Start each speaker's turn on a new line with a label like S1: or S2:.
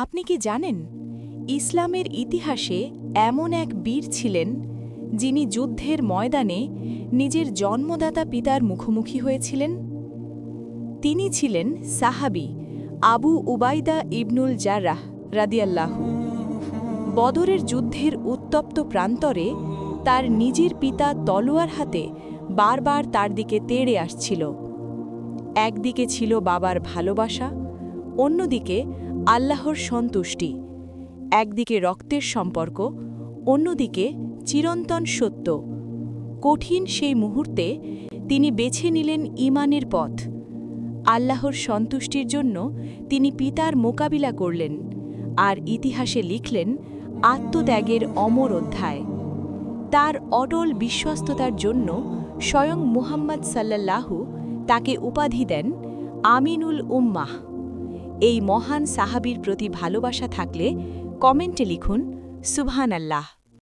S1: আপনি কি জানেন ইসলামের ইতিহাসে এমন এক বীর ছিলেন যিনি যুদ্ধের ময়দানে নিজের জন্মদাতা পিতার মুখোমুখি হয়েছিলেন? তিনি ছিলেন সাহাবী আবু উবাইদা ইবনুল জাররাহ রাদিয়াল্লাহু। বদরের যুদ্ধের উত্তপ্ত প্রান্তরে তার নিজের পিতা তলোয়ার হাতে বারবার তার দিকে তেড়ে আসছিল। একদিকে ছিল বাবার ভালোবাসা, অন্যদিকে আল্লাহর সন্তুষ্টি। একদিকে রক্তের সম্পর্ক, অন্যদিকে চিরন্তন সত্য। কঠিন সেই মুহূর্তে তিনি বেছে নিলেন ঈমানের পথ। আল্লাহর সন্তুষ্টির জন্য তিনি পিতার মোকাবিলা করলেন, আর ইতিহাসে লিখলেন আত্মত্যাগের অমর অধ্যায়। তার অটল বিশ্বস্ততার জন্য স্বয়ং মুহাম্মদ সাল্লাল্লাহু তাকে উপাধি দেন আমিনুল উম্মাহ। এই মহান সাহাবীর প্রতি ভালোবাসা থাকলে কমেন্টে লিখুন সুবহানাল্লাহ।